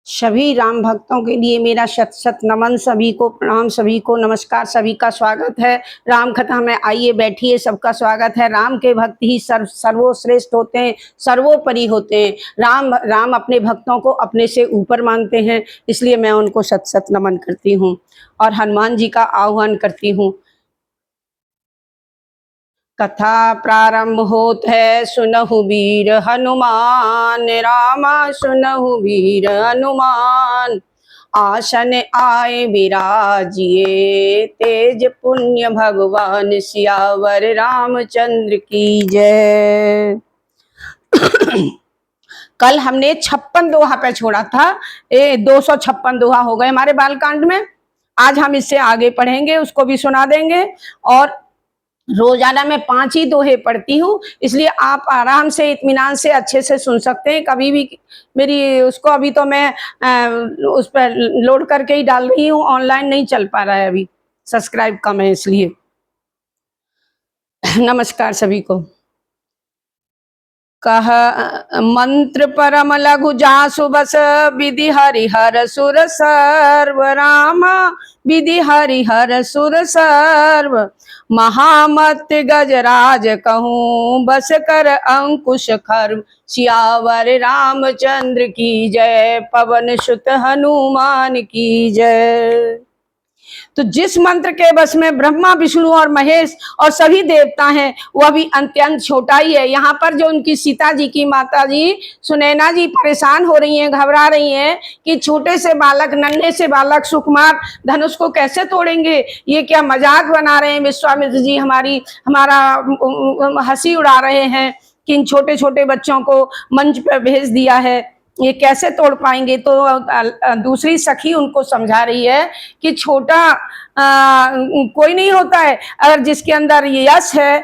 सभी राम भक्तों के लिए मेरा शत शत नमन, सभी को प्रणाम, सभी को नमस्कार, सभी का स्वागत है राम कथा में। आइए बैठिए, सबका स्वागत है। राम के भक्त ही सर्वश्रेष्ठ होते हैं, सर्वोपरि होते हैं। राम अपने भक्तों को अपने से ऊपर मानते हैं, इसलिए मैं उनको शत शत नमन करती हूँ और हनुमान जी का आह्वान करती हूँ। कथा प्रारंभ होत है, सुनहु वीर हनुमान, रामा सुनहु वीर हनुमान। आसन आए विराजिए, तेज पुण्य भगवान, सियावर रामचंद्र की जय। कल हमने 56 दोहा पे छोड़ा था। 256 दोहा हो गए हमारे बालकांड में। आज हम इससे आगे पढ़ेंगे, उसको भी सुना देंगे। और रोजाना मैं 5 ही दोहे पढ़ती हूँ, इसलिए आप आराम से इत्मीनान से अच्छे से सुन सकते हैं। कभी भी मेरी उसको अभी तो मैं उस पर लोड करके ही डाल रही हूँ, ऑनलाइन नहीं चल पा रहा है अभी, सब्सक्राइब कम है इसलिए। नमस्कार सभी को। कह मंत्र परम लघु जासु बस, विधि हरिहर सुर सर्व, रामा विधि हरिहर सुर सर्व। महामत गजराज कहूँ, बस कर अंकुश खर्व, सियावर रामचंद्र की जय, पवन सुत हनुमान की जय। तो जिस मंत्र के बस में ब्रह्मा विष्णु और महेश और सभी देवता हैं, वह भी अत्यंत छोटा ही है। यहाँ पर जो उनकी सीता जी की माता जी सुनैना जी परेशान हो रही हैं, घबरा रही हैं कि छोटे से बालक, नन्हे से बालक सुकुमार धनुष को कैसे तोड़ेंगे, ये क्या मजाक बना रहे हैं विश्वामित्र जी, हमारा हंसी उड़ा रहे हैं कि इन छोटे छोटे बच्चों को मंच पर भेज दिया है, ये कैसे तोड़ पाएंगे। तो दूसरी सखी उनको समझा रही है कि छोटा कोई नहीं होता है, अगर जिसके अंदर यश है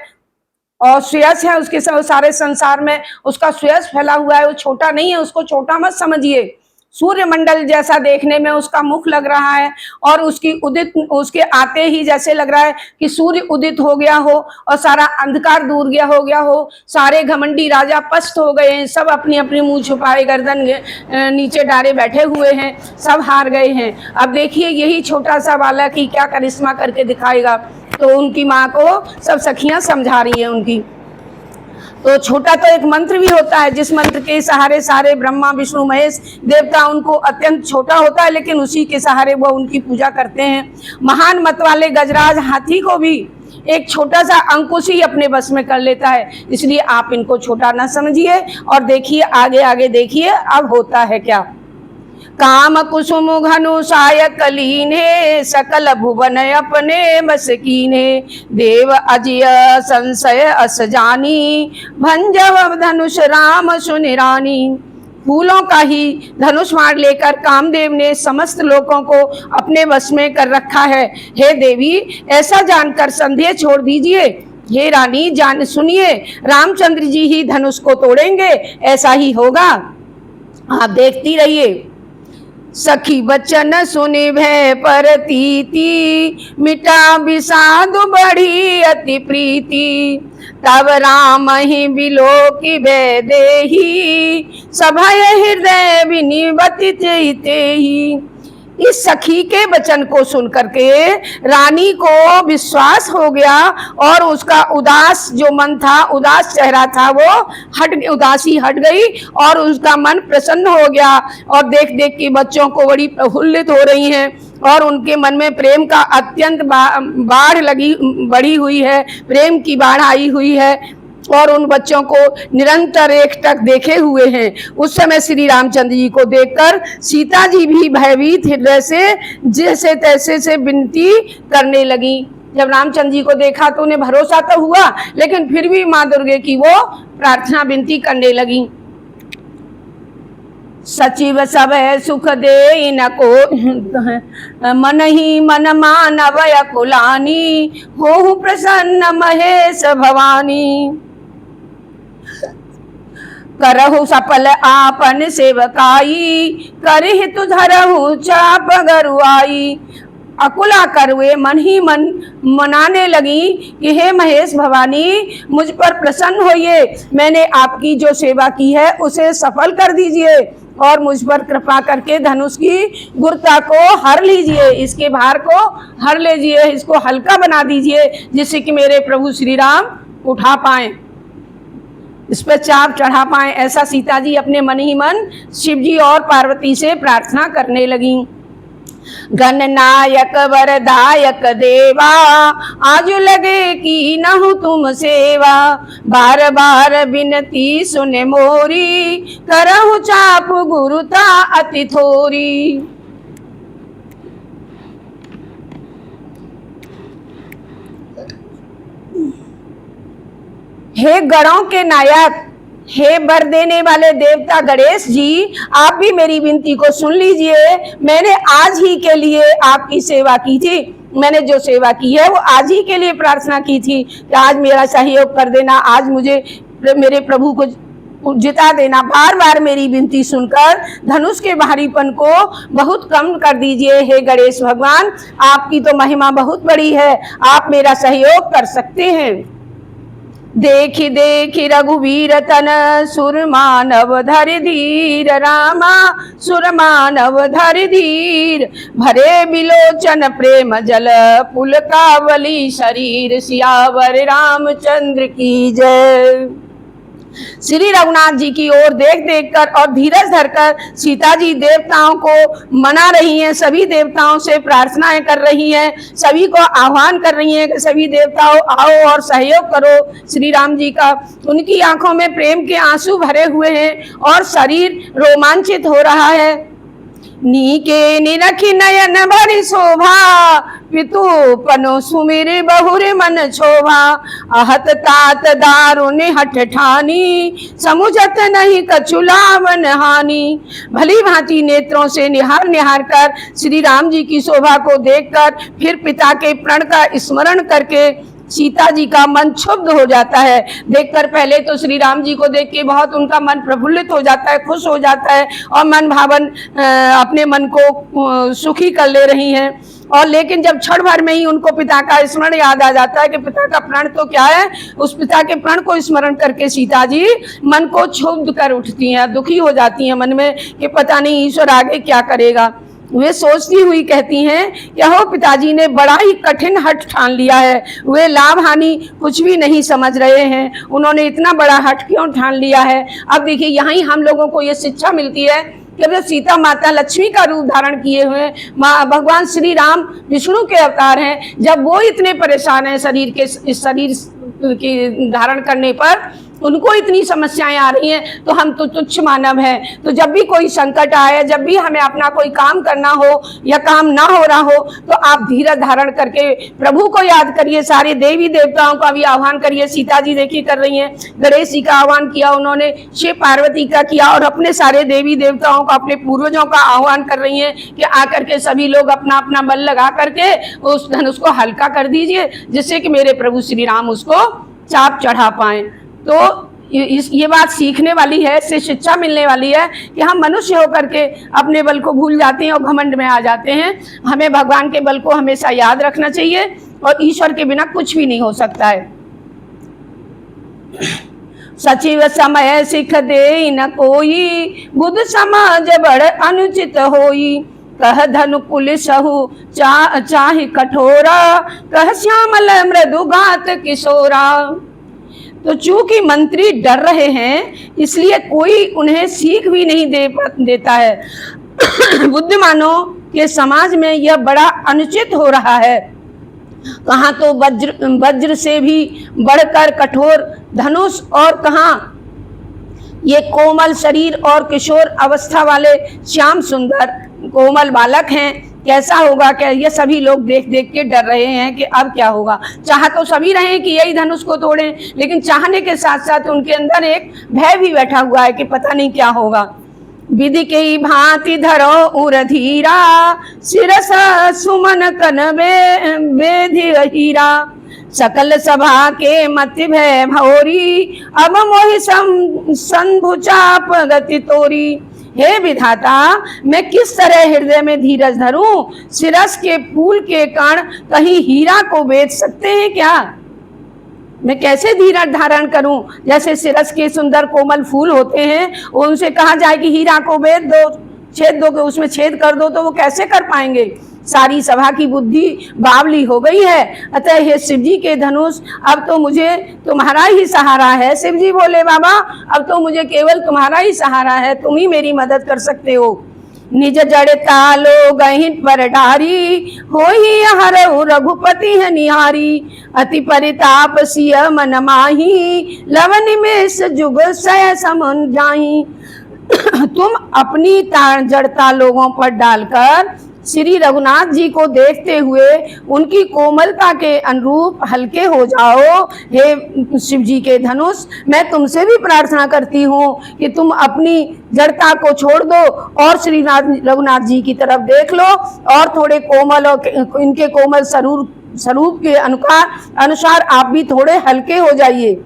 और श्रेयस है, उसके सारे संसार में उसका श्रेयस फैला हुआ है, वो छोटा नहीं है, उसको छोटा मत समझिए। सूर्य मंडल जैसा देखने में उसका मुख लग रहा है और उसके आते ही जैसे लग रहा है कि सूर्य उदित हो गया हो और सारा अंधकार दूर हो गया हो। सारे घमंडी राजा पस्त हो गए हैं, सब अपनी अपनी मुंह छुपाए गर्दन नीचे डारे बैठे हुए हैं, सब हार गए हैं। अब देखिए यही छोटा सा बालक ही क्या करिश्मा करके दिखाएगा। तो उनकी माँ को सब सखियां समझा रही है उनकी। तो छोटा तो एक मंत्र भी होता है, जिस मंत्र के सहारे सारे ब्रह्मा विष्णु महेश देवता, उनको अत्यंत छोटा होता है, लेकिन उसी के सहारे वो उनकी पूजा करते हैं। महान मत वाले गजराज हाथी को भी एक छोटा सा अंकुश ही अपने बस में कर लेता है, इसलिए आप इनको छोटा ना समझिए। और देखिए आगे आगे देखिए अब होता है क्या। काम कुसुम घनु साय कलीने, सकल भुवन अपने बस कीने। देव अजय संशय अस जानी, भंजव धनुष राम सुनिरानी। फूलों का ही धनुष मार लेकर कामदेव ने समस्त लोगों को अपने वश में कर रखा है। हे देवी, ऐसा जानकर संदेह छोड़ दीजिए। हे रानी, जान सुनिए, रामचंद्र जी ही धनुष को तोड़ेंगे, ऐसा ही होगा, आप देखती रहिए। सखी बचन सुनि भय परतीति, मिटा विषाद बढ़ी अति प्रीति। तब राम ही बिलोकि भय देहि, सभय हृदय विनिवति तेहि। इस सखी के वचन को सुन करके रानी को विश्वास हो गया और उसका उदास जो मन था, उदास चेहरा था, वो उदासी हट गई और उसका मन प्रसन्न हो गया। और देख देख के बच्चों को बड़ी प्रफुल्लित हो रही हैं और उनके मन में प्रेम का अत्यंत बाढ़ बढ़ी हुई है, प्रेम की बाढ़ आई हुई है और उन बच्चों को निरंतर एकटक देखे हुए हैं। उस समय श्री रामचंद्र जी को देखकर सीता जी भी भयभीत हृदय से जैसे तैसे से विनती करने लगी। जब रामचंद्र जी को देखा तो उन्हें भरोसा तो हुआ, लेकिन फिर भी माँ दुर्गे की वो प्रार्थना विनती करने लगी। सचिव सब सुख दे न को, मन ही मन मानव कुलानी। हो प्रसन्न महेश भवानी, करहु सफल आपन सेवकाई। करहि तु धरहु चाप गरुआई। अकुला कर वे मन ही मन मनाने लगी कि हे महेश भवानी, मुझ पर प्रसन्न होइए, मैंने आपकी जो सेवा की है उसे सफल कर दीजिए। और मुझ पर कृपा करके धनुष की गुरुता को हर लीजिए, इसके भार को हर लीजिए, इसको हल्का बना दीजिए, जिससे कि मेरे प्रभु श्री राम उठा पाए, इस पर चाप चढ़ा पाए। ऐसा सीता जी अपने मन ही मन शिव जी और पार्वती से प्रार्थना करने लगी। गणनायक वरदायक देवा, आज लगे कि नहु तुम सेवा, बार बार बिनती सुने मोरी, करहु चाप गुरुता अति थोरी। हे गणों के नायक, हे वर देने वाले देवता गणेश जी, आप भी मेरी विनती को सुन लीजिए। मैंने आज ही के लिए आपकी सेवा की थी, मैंने जो सेवा की है वो आज ही के लिए प्रार्थना की थी कि आज मेरा सहयोग कर देना, आज मुझे मेरे प्रभु को जिता देना। बार बार मेरी विनती सुनकर धनुष के भारीपन को बहुत कम कर दीजिए। हे गणेश भगवान, आपकी तो महिमा बहुत बड़ी है, आप मेरा सहयोग कर सकते हैं। देखि देखि रघुवीर तन, सुर मानव धर धीर, रामा सुर मानव धर धीर, भरे बिलोचन प्रेम जल, पुलकावली शरीर, सियावर रामचंद्र की जय। श्री रघुनाथ जी की ओर देख देख कर और धीरज धरकर सीता जी देवताओं को मना रही हैं, सभी देवताओं से प्रार्थनाएं कर रही हैं, सभी को आह्वान कर रही हैं कि सभी देवताओं आओ और सहयोग करो श्री राम जी का। उनकी आंखों में प्रेम के आंसू भरे हुए हैं और शरीर रोमांचित हो रहा है। नीके निरखी नयन भरी शोभा, पितु पनो सुमिर बहुर मन छोभा, आहत तात दारुण हठ ठानी, समुझत नहीं कछु लावन हानि। भली भांति नेत्रों से निहार निहार कर श्री राम जी की शोभा को देखकर फिर पिता के प्रण का स्मरण करके सीता जी का मन क्षुब्ध हो जाता है। देखकर पहले तो श्री राम जी को देख के बहुत उनका मन प्रफुल्लित हो जाता है, खुश हो जाता है और मन भावन अपने मन को सुखी कर ले रही हैं। और लेकिन जब क्षण भर में ही उनको पिता का स्मरण याद आ जाता है कि पिता का प्रण तो क्या है, उस पिता के प्रण को स्मरण करके सीता जी मन को क्षुब्ध कर उठती हैं, दुखी हो जाती हैं मन में कि पता नहीं ईश्वर आगे क्या करेगा। वे सोचती हुई कहती हैं कि हो पिताजी ने बड़ा ही कठिन हठ ठान लिया है, वे लाभ हानि कुछ भी नहीं समझ रहे हैं, उन्होंने इतना बड़ा हठ क्यों ठान लिया है। अब देखिए यहाँ ही हम लोगों को ये शिक्षा मिलती है कि जब सीता माता लक्ष्मी का रूप धारण किए हुए भगवान श्री राम विष्णु के अवतार हैं, जब वो इतने परेशान हैं शरीर के धारण करने पर, उनको इतनी समस्याएं आ रही हैं, तो हम तो तुच्छ मानव हैं। तो जब भी कोई संकट आए, जब भी हमें अपना कोई काम करना हो या काम ना हो रहा हो, तो आप धीरज धारण करके प्रभु को याद करिए, सारे देवी देवताओं का भी आह्वान करिए। सीता जी देखिए कर रही हैं, गणेश जी का आह्वान किया उन्होंने, शिव पार्वती का किया और अपने सारे देवी देवताओं का, अपने पूर्वजों का आह्वान कर रही हैं कि आकर के सभी लोग अपना अपना बल लगा करके उस धनुष को हल्का कर दीजिए, जिससे कि मेरे प्रभु श्री राम उसको चाप चढ़ा पाए। तो ये बात सीखने वाली है, इससे शिक्षा मिलने वाली है कि हम मनुष्य होकर के अपने बल को भूल जाते हैं और घमंड में आ जाते हैं। हमें भगवान के बल को हमेशा याद रखना चाहिए और ईश्वर के बिना कुछ भी नहीं हो सकता है। सचिव समय सिख दे न कोई, बुध समाज बड़ अनुचित होई, कह धनु कुल सहु चाहि कठोरा, कह श्यामल मृदु गात किशोरा। तो चूंकि मंत्री डर रहे हैं इसलिए कोई उन्हें सीख भी नहीं देता है। बुद्धिमानों के समाज में यह बड़ा अनुचित हो रहा है। कहाँ तो वज्र से भी बढ़कर कठोर धनुष और कहाँ ये कोमल शरीर और किशोर अवस्था वाले श्याम सुंदर कोमल बालक हैं। कैसा होगा, क्या ये सभी लोग देख देख के डर रहे हैं कि अब क्या होगा। चाह तो सभी रहे कि यही धनुष को तोड़ें, लेकिन चाहने के साथ साथ उनके अंदर एक भय भी बैठा हुआ है कि पता नहीं क्या होगा। विधि के भांति धरो उर धीरा, शिरस सुमन कन बेधि हीरा, सकल सभा के मति भय भौरी, अब मोहि संभु चाप गति तोरी। हे विधाता, मैं किस तरह हृदय में धीरज धरूं, शिरस के फूल के कण कहीं हीरा को बेच सकते हैं क्या। मैं कैसे धीरज धारण करूं? जैसे सिरस के सुंदर कोमल फूल होते हैं, उनसे कहा जाए कि हीरा को बेच दो, छेद दो, उसमें छेद कर दो, तो वो कैसे कर पाएंगे? सारी सभा की बुद्धि बावली हो गई है। अतः हे शिव जी के धनुष, अब तो मुझे तुम्हारा ही सहारा है। शिव जी बोले बाबा, अब तो मुझे केवल तुम्हारा ही सहारा है, तुम ही मेरी मदद कर सकते हो। निज जड़ता लो गहिन पर डारी, हो ही हरऊ रघुपति है निहारी। अति परिताप सिय मन माही, लवन में जुग सय समन जाही। तुम अपनी जड़ता लोगों पर डालकर श्री रघुनाथ जी को देखते हुए उनकी कोमलता के अनुरूप हल्के हो जाओ। हे शिव जी के धनुष, मैं तुमसे भी प्रार्थना करती हूँ कि तुम अपनी जड़ता को छोड़ दो और श्री रघुनाथ जी की तरफ देख लो, और थोड़े कोमल और इनके कोमल स्वरूप के अनुसार आप भी थोड़े हल्के हो जाइए।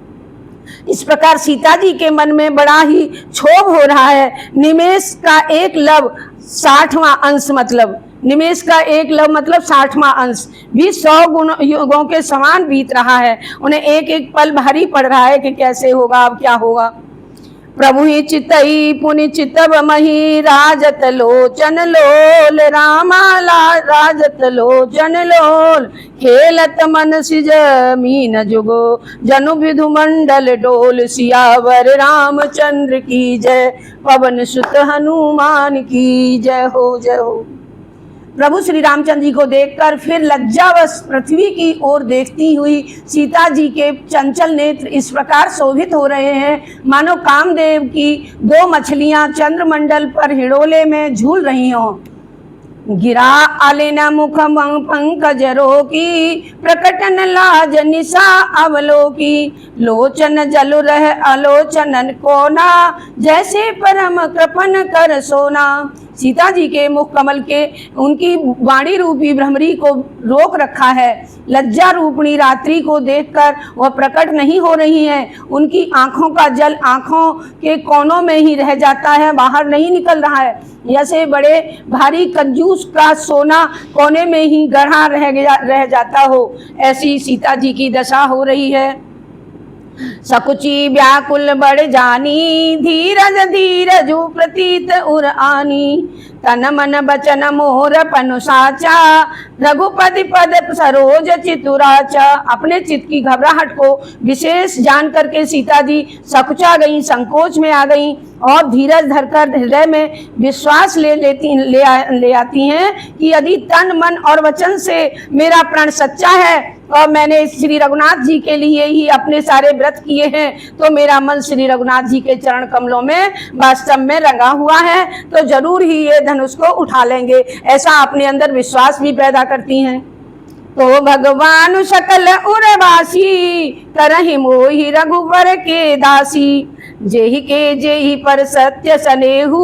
इस प्रकार सीता जी के मन में बड़ा ही क्षोभ हो रहा है। निमेष का एक लव 60वां अंश, मतलब निमेष का एक लव मतलब 60वां अंश भी 100 युगों के समान बीत रहा है। उन्हें एक एक पल भारी पड़ रहा है कि कैसे होगा, अब क्या होगा। प्रभु ही चितई पुनि चितव मही, राजत लोचन लोल रामा राजत लोचन लोल। खेलत मन सिज मीन जुगो, जनु विधु मंडल डोल। सियावर रामचंद्र की जय, पवन सुत हनुमान की जय हो, जय हो। प्रभु श्री रामचंद्र जी को देखकर फिर लज्जावश पृथ्वी की ओर देखती हुई सीता जी के चंचल नेत्र इस प्रकार शोभित हो रहे हैं मानो कामदेव की 2 मछलियां चंद्रमंडल पर हिडोले में झूल रही हों। गिरा आलेना मुख पंकज रोकी, प्रकटन लाज निशा अवलोकी। लोचन जलु रह आलोचनन कोना, जैसे परम कृपन कर सोना। सीता जी के मुख कमल के उनकी वाणी रूपी भ्रमरी को रोक रखा है। लज्जा रूपणी रात्रि को देखकर वह प्रकट नहीं हो रही है। उनकी आंखों का जल आंखों के कोनों में ही रह जाता है, बाहर नहीं निकल रहा है। जैसे बड़े भारी कंजूस का सोना कोने में ही गढ़ा रह जाता हो, ऐसी सीता जी की दशा हो रही है। सकुची व्याकुल बढ़ जानी, धीरज धीरज प्रतीत उर आनी। तन मन बचन मोर पनु साचा, रघुपति पद सरोज चितुराचा। अपने चित्त की घबराहट को विशेष जान करके सीता जी सकुचा गई, संकोच में आ गई और धीरज धरकर हृदय में विश्वास ले आती हैं कि यदि तन मन और वचन से मेरा प्रण सच्चा है और मैंने श्री रघुनाथ जी के लिए ही अपने सारे व्रत किए हैं, तो मेरा मन श्री रघुनाथ जी के चरण कमलों में वास्तव में रंगा हुआ है, तो जरूर ही ये धनुष को उठा लेंगे। ऐसा अपने अंदर विश्वास भी पैदा करती हैं। तो भगवान सकल उर्वासी, करहि मोहि रघुवर के दासी। जेहि के जेहि पर सत्य सनेहु,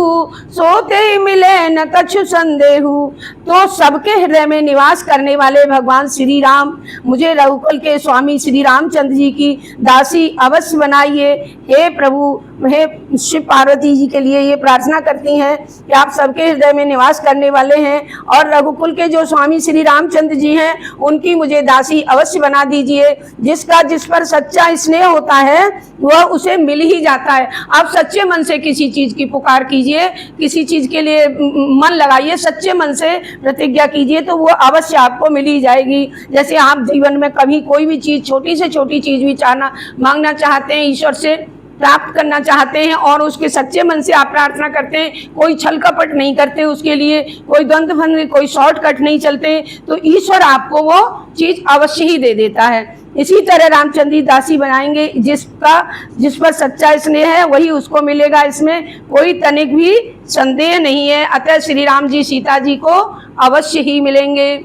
सोते मिले न कछु संदेहु। तो सबके हृदय में निवास करने वाले भगवान श्री राम, मुझे रघुकुल के स्वामी श्री रामचंद्र जी की दासी अवश्य बनाइए। हे प्रभु, हे शिव पार्वती जी के लिए ये प्रार्थना करती हैं कि आप सबके हृदय में निवास करने वाले हैं और रघुकुल के जो स्वामी श्री रामचंद्र जी हैं उनकी मुझे दासी अवश्य बना दीजिए। जिसका जिस पर सच्चा स्नेह होता है वह उसे मिल ही जाता है। आप सच्चे मन से किसी चीज की पुकार कीजिए, किसी चीज के लिए मन लगाइए, सच्चे मन से प्रतिज्ञा कीजिए तो वो अवश्य आपको मिल ही जाएगी। जैसे आप जीवन में कभी कोई भी चीज, छोटी से छोटी चीज भी मांगना चाहते हैं, ईश्वर से प्राप्त करना चाहते हैं और उसके सच्चे मन से आप प्रार्थना करते हैं, कोई छल कपट नहीं करते, उसके लिए कोई द्वंद्व भंग, कोई शॉर्टकट नहीं चलते, तो ईश्वर आपको वो चीज अवश्य ही दे देता है। इसी तरह रामचंद्र जी दासी बनाएंगे, जिस पर सच्चा स्नेह है वही उसको मिलेगा, इसमें कोई तनिक भी संदेह नहीं है। अतः श्री राम जी सीता जी को अवश्य ही मिलेंगे।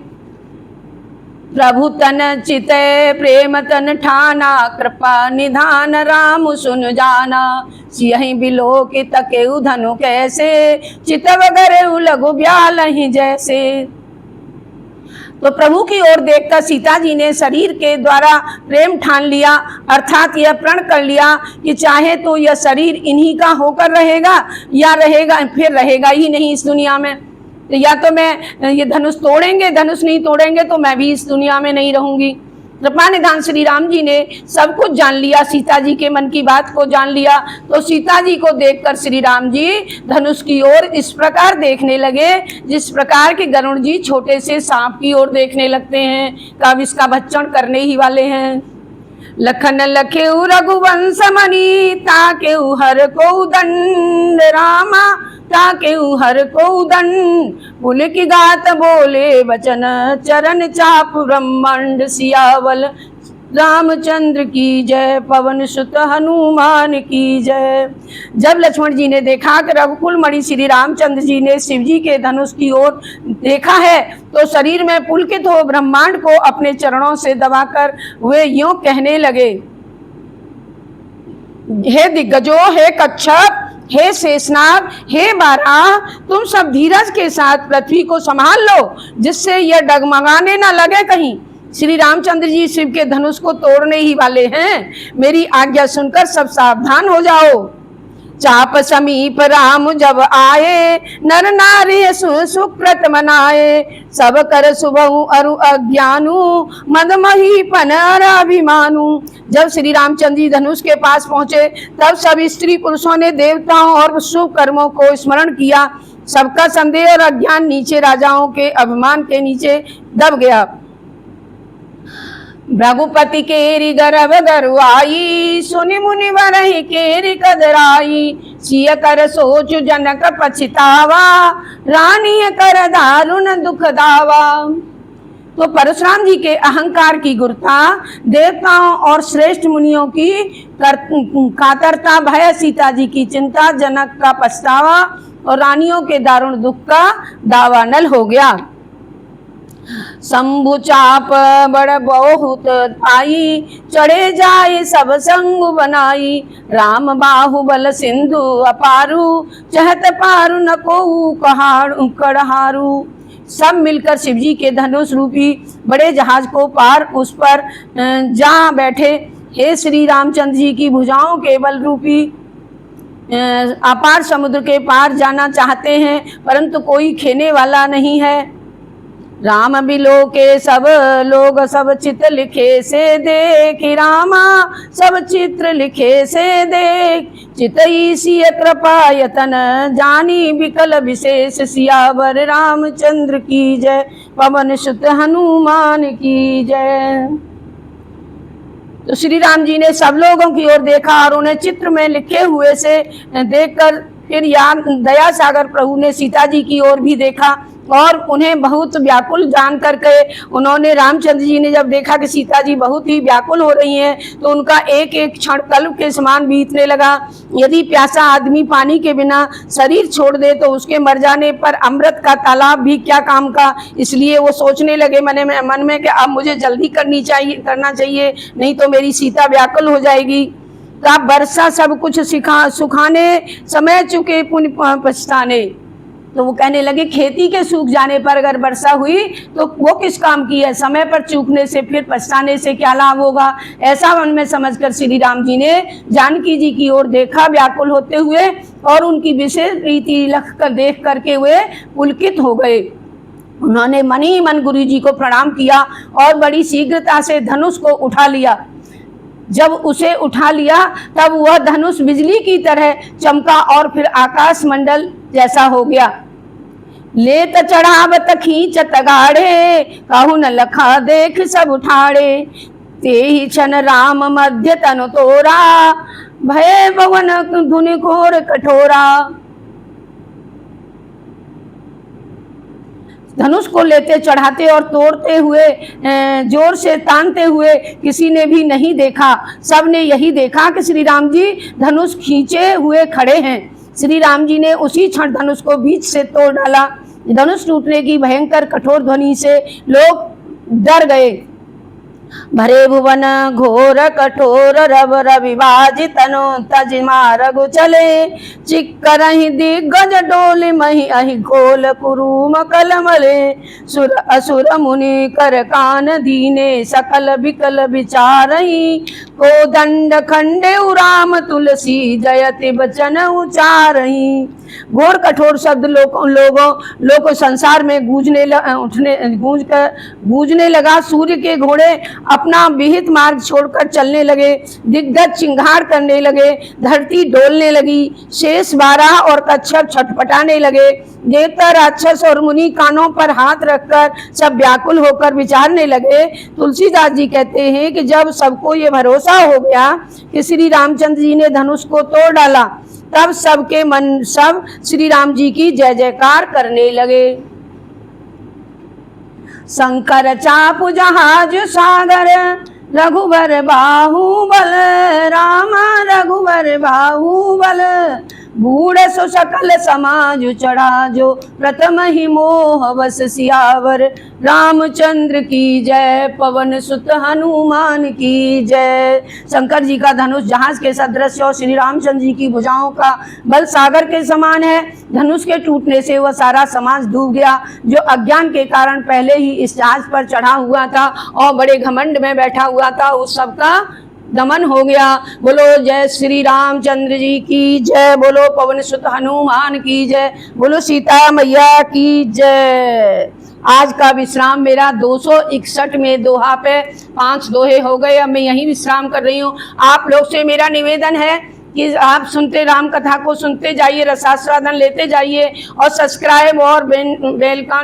प्रभु तन चितय प्रेम तन ठाना, कृपा निधान राम सुन जाना। सियहि बिलो के तकेउ धनु कैसे, चितव गरेउ लघु ब्यालहि जैसे। तो प्रभु की ओर देखकर सीता जी ने शरीर के द्वारा प्रेम ठान लिया, अर्थात यह प्रण कर लिया कि चाहे तो यह शरीर इन्हीं का होकर रहेगा या रहेगा फिर रहेगा ही नहीं इस दुनिया में। या तो मैं ये धनुष तोड़ेंगे, धनुष नहीं तोड़ेंगे तो मैं भी इस दुनिया में नहीं रहूंगी। कृपा निधान श्री राम जी ने सब कुछ जान लिया, सीता जी के मन की बात को जान लिया। तो सीता जी को देखकर श्री राम जी धनुष की ओर इस प्रकार देखने लगे जिस प्रकार के गरुड़ जी छोटे से सांप की ओर देखने लगते हैं, कब इसका भक्षण करने ही वाले हैं। लखन लखेउ रघुवंश मणि ताकेउ हर को दंड रामा ताकेउ हर को दंड। पुल की गात बोले वचन चरण चाप ब्रह्मांड सियावल रामचंद्र की जय, पवन सुत हनुमान की जय। जब लक्ष्मण जी ने देखा कि रघुकुल मणि श्री रामचंद्र जी ने शिव जी के धनुष की ओर देखा है तो शरीर में पुलकित हो ब्रह्मांड को अपने चरणों से दबाकर वे यूं कहने लगे, हे दिग्गजों, हे कच्छप, हे शेषनाग, हे बारह, तुम सब धीरज के साथ पृथ्वी को संभाल लो जिससे यह डगमगाने न लगे कहीं। श्री रामचंद्र जी शिव के धनुष को तोड़ने ही वाले हैं, मेरी आज्ञा सुनकर सब सावधान हो जाओ। चाप समीप राम जब आए नर नारी सुकृत मनाए, सब कर सुबहु अरु अज्ञानु मदमही पनर अभिमानु। जब श्री रामचंद्र जी धनुष के पास पहुंचे तब सब स्त्री पुरुषों ने देवताओं और शुभ कर्मों को स्मरण किया। सबका संदेह और अज्ञान नीचे राजाओं के अभिमान के नीचे दब गया। भृगुपति केरी गर्भ गरुआई, सुनि मुनि बरहि केरी कदराई। सिय कर सोचु जनक पछतावा, रानी कर दारुण दुख दावा। तो परशुराम जी के अहंकार की गुरुता, देवताओं और श्रेष्ठ मुनियों की कातरता, भय, सीता जी की चिंता, जनक का पछतावा और रानियों के दारुण दुख का दावानल हो गया। शंभु चाप बड़ बहुत आई, चढ़े जाए सब संग बनाई। राम बाहुबल सिंधु अपारू, चहत पारु न को कड़हारू। सब मिलकर शिवजी के धनुष रूपी बड़े जहाज को पार उस पर जा बैठे। हे श्री रामचंद्र जी की भुजाओं के बल रूपी अपार समुद्र के पार जाना चाहते हैं, परंतु कोई खेने वाला नहीं है। राम बिलो के सब लोग सब चित्र लिखे से देख, रामा सब चित्र लिखे से देख। चितई सिय कृपा यतन जानी, विकल विशेष सियावर रामचंद्र की जय, पवन सुत हनुमान की जय। तो श्री राम जी ने सब लोगों की ओर देखा और उन्हें चित्र में लिखे हुए से देखकर फिर दया सागर प्रभु ने सीता जी की ओर भी देखा और उन्हें बहुत व्याकुल जान करके उन्होंने, रामचंद्र जी ने जब देखा कि सीता जी बहुत ही व्याकुल हो रही हैं तो उनका एक एक क्षण कल्प के समान बीतने लगा। यदि प्यासा आदमी पानी के बिना शरीर छोड़ दे तो उसके मर जाने पर अमृत का तालाब भी क्या काम का। इसलिए वो सोचने लगे मन में कि अब मुझे जल्दी करना चाहिए, नहीं तो मेरी सीता व्याकुल हो जाएगी। का वर्षा सब कुछ सुखाने, समय चुके पुण्य पछताने। तो वो कहने लगे खेती के सूख जाने पर अगर वर्षा हुई तो वो किस काम की है, समय पर चूकने से फिर पछताने से क्या लाभ होगा। ऐसा मन में समझकर श्री राम जी ने जानकी जी की ओर देखा व्याकुल होते हुए और उनकी विशेष प्रीति देख करके वे पुलकित हो गए। उन्होंने मन ही मन गुरु जी को प्रणाम किया और बड़ी शीघ्रता से धनुष को उठा लिया। जब उसे उठा लिया तब वह धनुष बिजली की तरह चमका और फिर आकाश मंडल जैसा हो गया। लेत चढ़ावत खींचत गाढ़े, कहु न लखा देख सब उठाड़े। ते ही क्षण राम मध्य तनु तोरा, भय भवन धुनि घोर कठोरा। धनुष को लेते चढ़ाते और तोड़ते हुए जोर से तानते हुए किसी ने भी नहीं देखा। सब ने यही देखा कि श्री राम जी धनुष खींचे हुए खड़े हैं। श्री राम जी ने उसी क्षण धनुष को बीच से तोड़ डाला। धनुष टूटने की भयंकर कठोर ध्वनि से लोग डर गए। भरे भुवन घोर कठोर रव रविवाज तनु तज मारगु चले। चिक्करहि दिग्गज डोल मही अहि गोल कुरुम कलमले। सुर असुर मुनि कर कान दीने सकल बिकल विचारहि। को दंड खंडे राम तुलसी जयति बचन उचारहि। घोर कठोर शब्द लोगों संसार में गूंजने लगा। सूर्य के घोड़े अपना विहित मार्ग छोड़कर चलने लगे, दिग्गज चिंगार करने लगे, धरती डोलने लगी, शेष 12 और कच्छप छटपटाने लगे। देवता, राक्षस और मुनि कानों पर हाथ रखकर सब व्याकुल होकर विचारने लगे। तुलसीदास जी कहते हैं कि जब सबको ये भरोसा हो गया कि श्री रामचंद्र जी ने धनुष को तोड़ डाला, तब सब श्री राम जी की जय जयकार करने लगे। शंकर चापु जहाज सागर, रघुबर बाहुबल, राम रघुबर बाहुबल, बूढ़ सो सकल समाज चढ़ा जो, प्रथम ही मोह बस सियावर, रामचंद्र की जय, पवन सुत हनुमान की जय। शंकर जी का धनुष जहाज के सदृश और श्री रामचंद्र जी की भुजाओं का बल सागर के समान है। धनुष के टूटने से वह सारा समाज डूब गया जो अज्ञान के कारण पहले ही इस जहाज पर चढ़ा हुआ था और बड़े घमंड में बैठा हुआ था, उस सबका दमन हो गया। बोलो जय श्री रामचंद्र जी की जय, बोलो पवन सुत हनुमान की जय, बोलो सीता मैया की जय। आज का विश्राम मेरा 261 दोहा पे 5 दोहे हो गए। अब मैं यहीं विश्राम कर रही हूँ। आप लोग से मेरा निवेदन है कि आप सुनते राम कथा को सुनते जाइए, रसास्वादन लेते जाइए और सब्सक्राइब और बेल का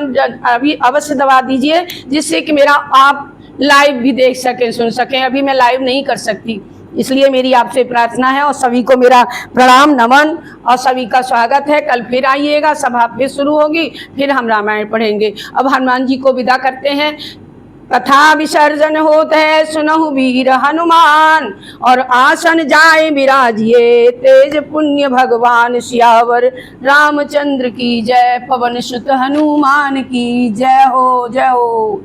अभी अवश्य दबा दीजिए, जिससे कि मेरा आप लाइव भी देख सकें, सुन सकें। अभी मैं लाइव नहीं कर सकती, इसलिए मेरी आपसे प्रार्थना है और सभी को मेरा प्रणाम नमन और सभी का स्वागत है। कल फिर आइएगा, सभा फिर शुरू होगी, फिर हम रामायण पढ़ेंगे। अब हनुमान जी को विदा करते हैं। कथा विसर्जन होत है, सुनहु वीर हनुमान, और आसन जाए विराजिए, तेज पुण्य भगवान सियावर, रामचंद्र की जय, पवन सुत हनुमान की जय हो, जय हो।